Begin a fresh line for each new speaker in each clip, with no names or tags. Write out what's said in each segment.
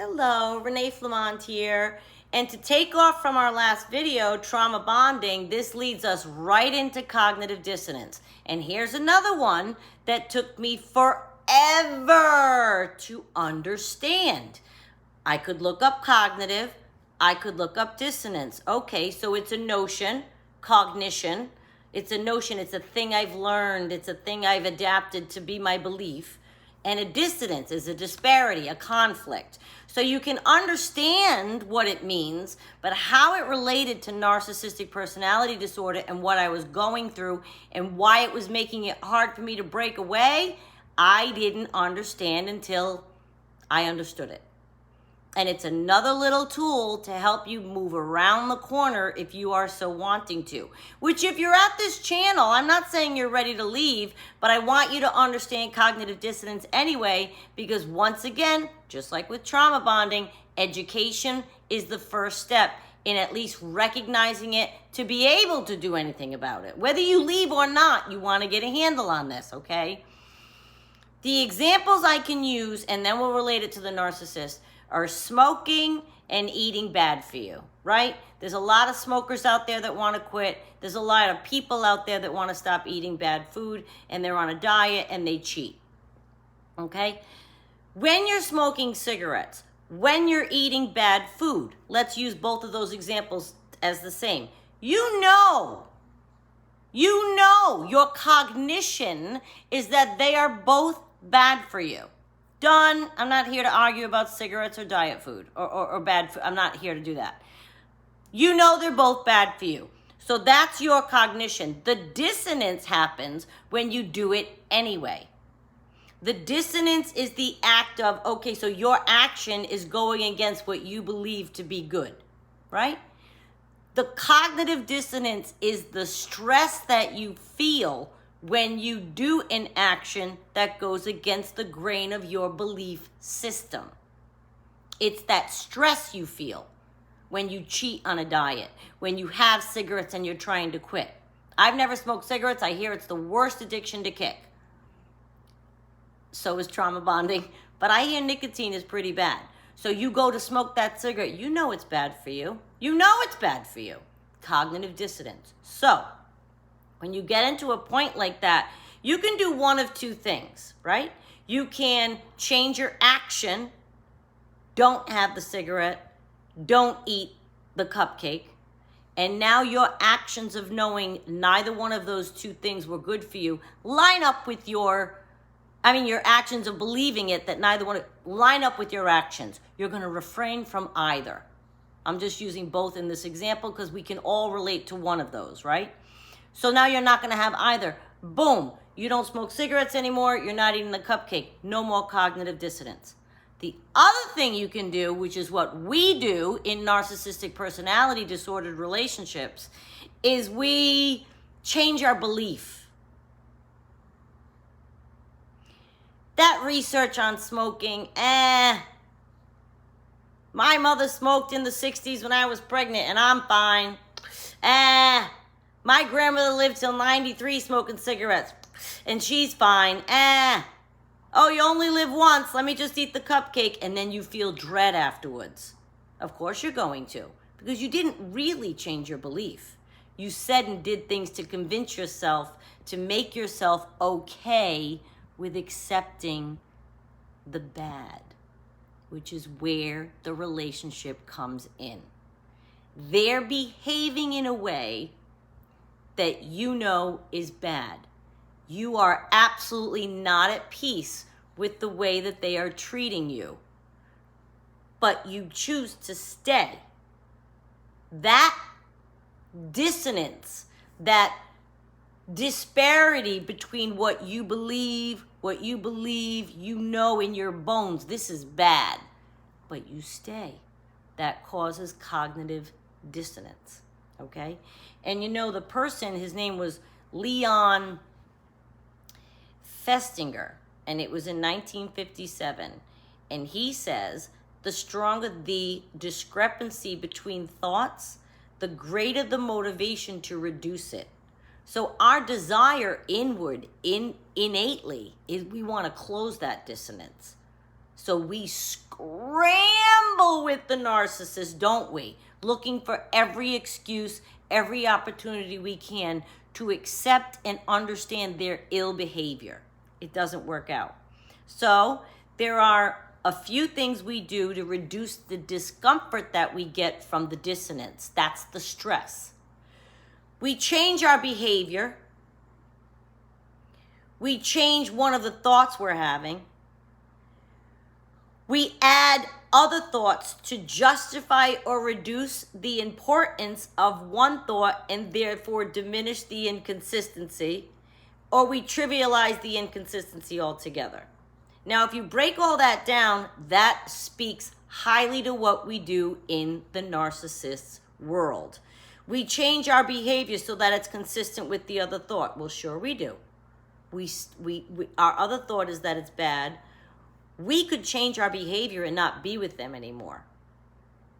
Hello, Renee Flamont here. And to take off from our last video, trauma bonding, this leads us right into cognitive dissonance. And here's another one that took me forever to understand. I could look up cognitive, I could look up dissonance. Okay, so it's a notion, cognition. It's a notion, it's a thing I've learned, it's a thing I've adapted to be my belief. And a dissonance is a disparity, a conflict. So you can understand what it means, but how it related to narcissistic personality disorder and what I was going through and why it was making it hard for me to break away, I didn't understand until I understood it. And it's another little tool to help you move around the corner if you are so wanting to. Which if you're at this channel, I'm not saying you're ready to leave, but I want you to understand cognitive dissonance anyway, because once again, just like with trauma bonding, education is the first step in at least recognizing it to be able to do anything about it. Whether you leave or not, you want to get a handle on this, okay? The examples I can use, and then we'll relate it to the narcissist, are smoking and eating bad for you, right? There's a lot of smokers out there that want to quit. There's a lot of people out there that want to stop eating bad food, and they're on a diet and they cheat, okay? When you're smoking cigarettes, when you're eating bad food, let's use both of those examples as the same. You know your cognition is that they are both bad for you. Done. I'm not here to argue about cigarettes or diet food or bad food. I'm not here to do that. You know they're both bad for you. So that's your cognition. The dissonance happens when you do it anyway. The dissonance is the act of, okay, so your action is going against what you believe to be good, right? The cognitive dissonance is the stress that you feel when you do an action that goes against the grain of your belief system. It's that stress you feel when you cheat on a diet, when you have cigarettes and you're trying to quit. I've never smoked cigarettes. I hear it's the worst addiction to kick. So is trauma bonding, but I hear nicotine is pretty bad. So you go to smoke that cigarette, you know it's bad for you. You know it's bad for you. Cognitive dissonance. So when you get into a point like that, you can do one of two things, right? You can change your action. Don't have the cigarette. Don't eat the cupcake. And now your actions of knowing neither one of those two things were good for you line up with your actions of believing it that neither one line up with your actions. You're going to refrain from either. I'm just using both in this example because we can all relate to one of those, right? So now you're not going to have either. Boom. You don't smoke cigarettes anymore. You're not eating the cupcake. No more cognitive dissonance. The other thing you can do, which is what we do in narcissistic personality disordered relationships, is we change our belief. That research on smoking, my mother smoked in the 60s when I was pregnant and I'm fine. My grandmother lived till 93 smoking cigarettes, and she's fine. Oh, you only live once. Let me just eat the cupcake, and then you feel dread afterwards. Of course you're going to, because you didn't really change your belief. You said and did things to convince yourself, to make yourself okay with accepting the bad, which is where the relationship comes in. They're behaving in a way that you know is bad. You are absolutely not at peace with the way that they are treating you, but you choose to stay. That dissonance, that disparity between what you believe you know in your bones, this is bad, but you stay. That causes cognitive dissonance, okay? And you know, the person, his name was Leon Festinger, and it was in 1957. And he says, the stronger the discrepancy between thoughts, the greater the motivation to reduce it. So our desire inward, innately, is we want to close that dissonance. So we scramble with the narcissist, don't we? Looking for every excuse, every opportunity we can to accept and understand their ill behavior. It doesn't work out. So there are a few things we do to reduce the discomfort that we get from the dissonance. That's the stress. We change our behavior. We change one of the thoughts we're having. We add other thoughts to justify or reduce the importance of one thought and therefore diminish the inconsistency, or we trivialize the inconsistency altogether. Now, if you break all that down, that speaks highly to what we do in the narcissist's world. We change our behavior so that it's consistent with the other thought. Well, sure we do. Our other thought is that it's bad. We could change our behavior and not be with them anymore.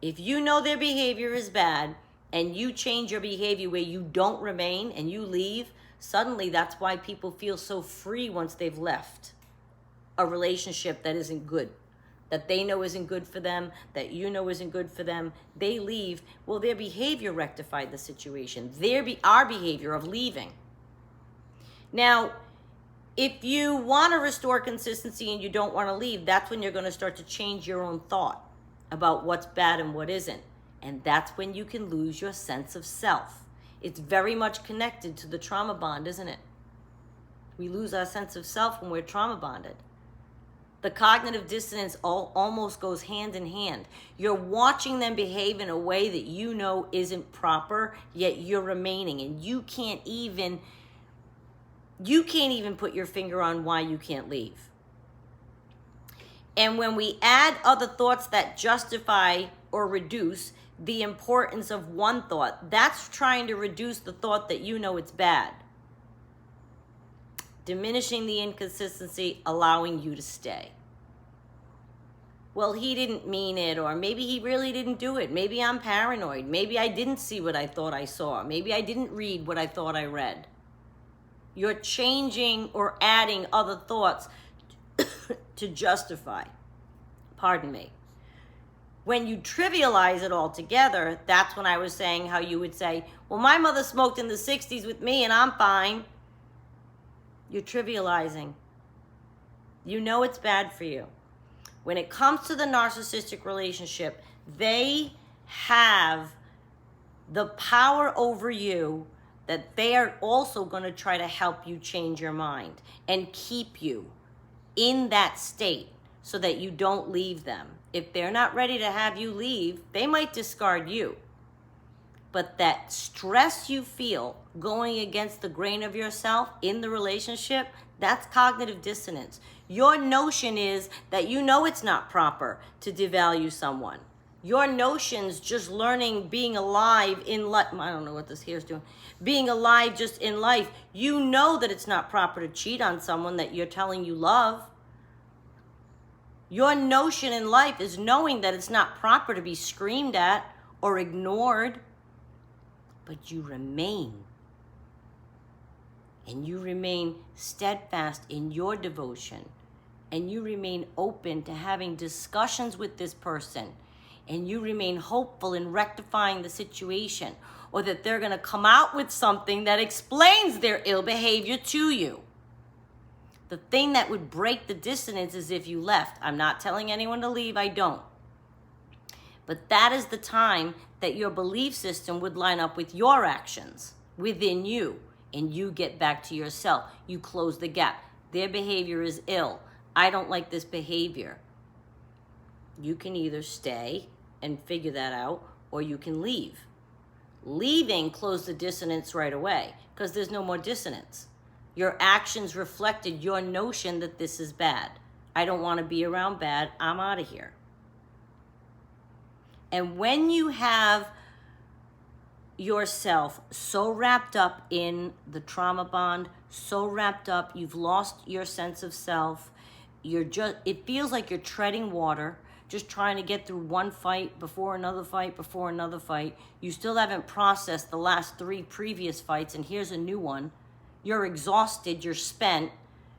If you know their behavior is bad and you change your behavior where you don't remain and you leave, suddenly that's why people feel so free once they've left a relationship that isn't good, that they know isn't good for them, that you know isn't good for them. They leave. Well, their behavior rectified the situation. Our behavior of leaving. Now, if you want to restore consistency and you don't want to leave, that's when you're going to start to change your own thought about what's bad and what isn't. And that's when you can lose your sense of self. It's very much connected to the trauma bond, isn't it? We lose our sense of self when we're trauma bonded. The cognitive dissonance almost goes hand in hand. You're watching them behave in a way that you know isn't proper, yet you're remaining, and you can't even put your finger on why you can't leave. And when we add other thoughts that justify or reduce the importance of one thought, that's trying to reduce the thought that you know it's bad. Diminishing the inconsistency, allowing you to stay. Well, he didn't mean it, or maybe he really didn't do it. Maybe I'm paranoid. Maybe I didn't see what I thought I saw. Maybe I didn't read what I thought I read. You're changing or adding other thoughts to justify. Pardon me. When you trivialize it all together, that's when I was saying how you would say, well, my mother smoked in the 60s with me and I'm fine. You're trivializing. You know it's bad for you. When it comes to the narcissistic relationship, they have the power over you that they are also going to try to help you change your mind and keep you in that state so that you don't leave them. If they're not ready to have you leave, they might discard you. But that stress you feel going against the grain of yourself in the relationship, that's cognitive dissonance. Your notion is that you know it's not proper to devalue someone. Your notions just learning being alive in life, I don't know what this hair's doing, being alive just in life, you know that it's not proper to cheat on someone that you're telling you love. Your notion in life is knowing that it's not proper to be screamed at or ignored, but you remain. And you remain steadfast in your devotion. And you remain open to having discussions with this person. And you remain hopeful in rectifying the situation, or that they're going to come out with something that explains their ill behavior to you. The thing that would break the dissonance is if you left. I'm not telling anyone to leave, I don't. But that is the time that your belief system would line up with your actions within you, and you get back to yourself. You close the gap. Their behavior is ill. I don't like this behavior. You can either stay and figure that out, or you can leave. Leaving closed the dissonance right away because there's no more dissonance. Your actions reflected your notion that this is bad. I don't want to be around bad. I'm out of here. And when you have yourself so wrapped up in the trauma bond, so wrapped up, you've lost your sense of self, it feels like you're treading water, just trying to get through one fight before another fight before another fight. You still haven't processed the last 3 previous fights, and here's a new one. You're exhausted, you're spent,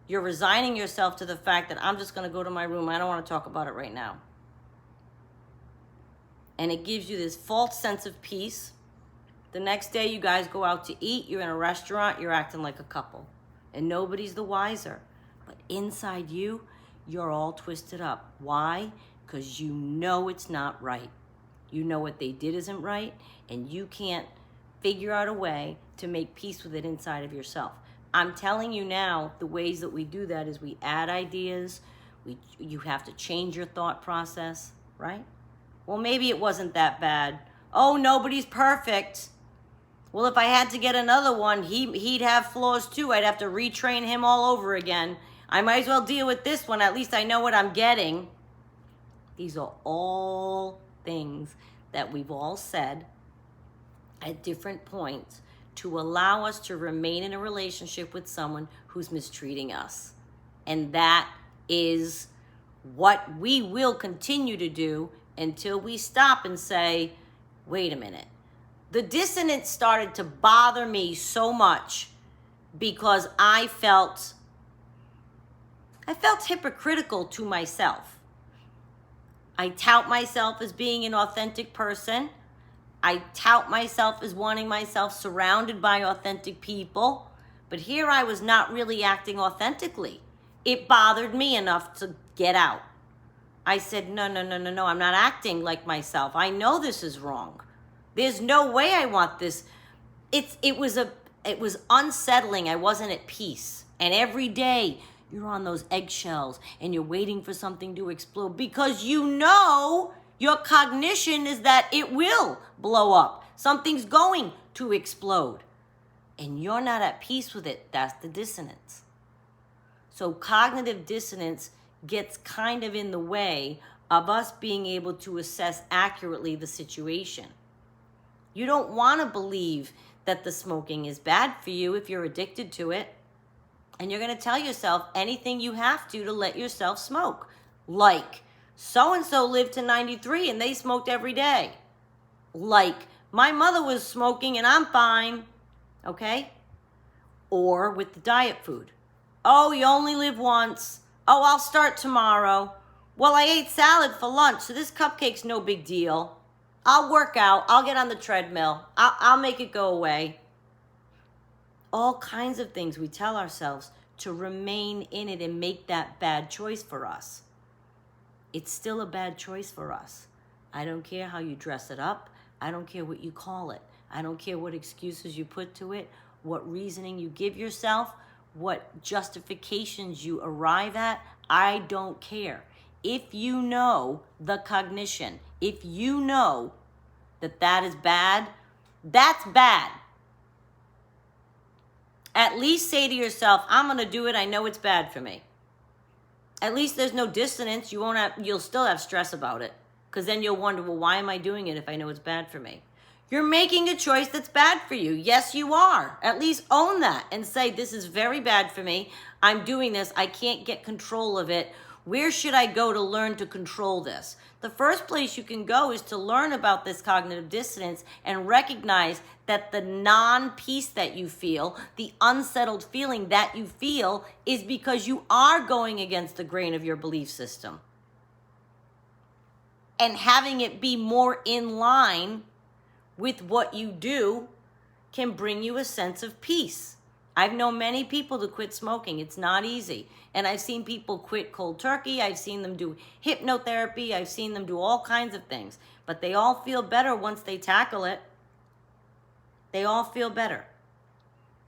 you're resigning yourself to the fact that I'm just going to go to my room. I don't want to talk about it right now. and it gives you this false sense of peace. The next day you guys go out to eat, you're in a restaurant, you're acting like a couple, and nobody's the wiser. But inside you, you're all twisted up. Why? Because you know it's not right. You know what they did isn't right, and you can't figure out a way to make peace with it inside of yourself. I'm telling you now, the ways that we do that is we add ideas. You have to change your thought process, right? Well, maybe it wasn't that bad. Oh, nobody's perfect. Well, if I had to get another one, he'd have flaws too. I'd have to retrain him all over again. I might as well deal with this one. At least I know what I'm getting. These are all things that we've all said at different points to allow us to remain in a relationship with someone who's mistreating us. And that is what we will continue to do until we stop and say, wait a minute. The dissonance started to bother me so much because I felt hypocritical to myself. I tout myself as being an authentic person. I tout myself as wanting myself surrounded by authentic people. But here I was not really acting authentically. It bothered me enough to get out. I said, no, I'm not acting like myself. I know this is wrong. There's no way I want this. It was unsettling. I wasn't at peace. And every day you're on those eggshells and you're waiting for something to explode because you know your cognition is that it will blow up. Something's going to explode. And you're not at peace with it. That's the dissonance. So cognitive dissonance gets kind of in the way of us being able to assess accurately the situation. You don't want to believe that the smoking is bad for you if you're addicted to it. And you're going to tell yourself anything you have to let yourself smoke. Like, so-and-so lived to 93 and they smoked every day. Like, my mother was smoking and I'm fine. Okay? Or with the diet food. Oh, you only live once. Oh, I'll start tomorrow. Well, I ate salad for lunch, so this cupcake's no big deal. I'll work out. I'll get on the treadmill. I'll make it go away. All kinds of things we tell ourselves to remain in it and make that bad choice for us. It's still a bad choice for us. I don't care how you dress it up. I don't care what you call it. I don't care what excuses you put to it, what reasoning you give yourself, what justifications you arrive at. I don't care. If you know the cognition, if you know that that is bad, that's bad. At least say to yourself, I'm going to do it. I know it's bad for me. At least there's no dissonance. You'll still have stress about it. Because then you'll wonder, well, why am I doing it if I know it's bad for me? You're making a choice that's bad for you. Yes, you are. At least own that and say, this is very bad for me. I'm doing this. I can't get control of it. Where should I go to learn to control this? The first place you can go is to learn about this cognitive dissonance and recognize that the non-peace that you feel, the unsettled feeling that you feel, is because you are going against the grain of your belief system. And having it be more in line with what you do can bring you a sense of peace. I've known many people to quit smoking. It's not easy. And I've seen people quit cold turkey. I've seen them do hypnotherapy. I've seen them do all kinds of things. But they all feel better once they tackle it. They all feel better.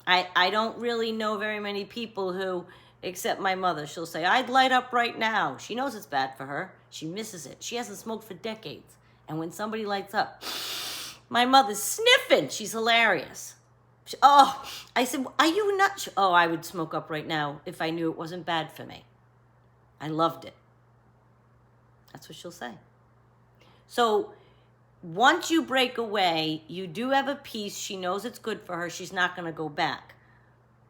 I don't really know very many people who, except my mother, she'll say, I'd light up right now. She knows it's bad for her. She misses it. She hasn't smoked for decades. And when somebody lights up, my mother's sniffing. She's hilarious. I said, are you nuts? Oh, I would smoke up right now if I knew it wasn't bad for me. I loved it. That's what she'll say. So once you break away, you do have a peace. She knows it's good for her. She's not going to go back.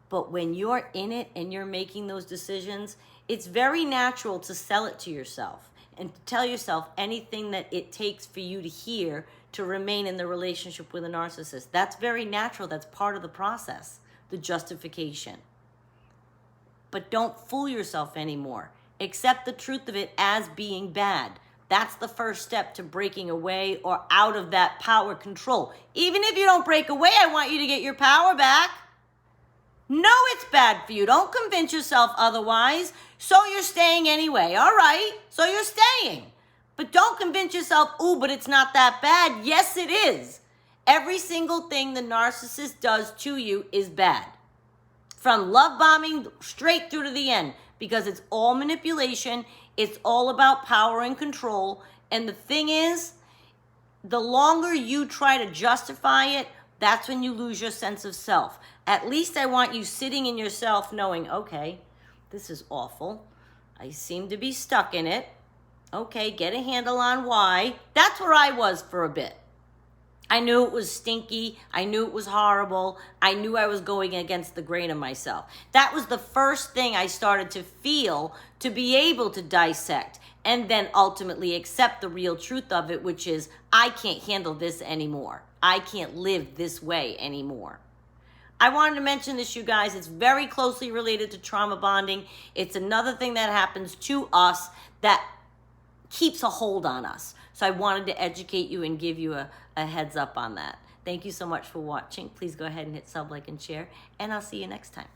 But when you're in it and you're making those decisions, it's very natural to sell it to yourself and to tell yourself anything that it takes for you to hear to remain in the relationship with a narcissist. That's very natural. That's part of the process, the justification. But don't fool yourself anymore. Accept the truth of it as being bad. That's the first step to breaking away or out of that power control. Even if you don't break away, I want you to get your power back. No, it's bad for you. Don't convince yourself otherwise. So you're staying anyway. All right. So you're staying. But don't convince yourself, ooh, but it's not that bad. Yes, it is. Every single thing the narcissist does to you is bad. From love bombing straight through to the end. Because it's all manipulation. It's all about power and control. And the thing is, the longer you try to justify it, that's when you lose your sense of self. At least I want you sitting in yourself knowing, okay, this is awful. I seem to be stuck in it. Okay, get a handle on why. That's where I was for a bit. I knew it was stinky. I knew it was horrible. I knew I was going against the grain of myself. That was the first thing I started to feel, to be able to dissect and then ultimately accept the real truth of it, which is I can't handle this anymore. I can't live this way anymore. I wanted to mention this, you guys. It's very closely related to trauma bonding. It's another thing that happens to us that keeps a hold on us. So I wanted to educate you and give you a heads up on that. Thank you so much for watching. Please go ahead and hit sub, like, and share, and I'll see you next time.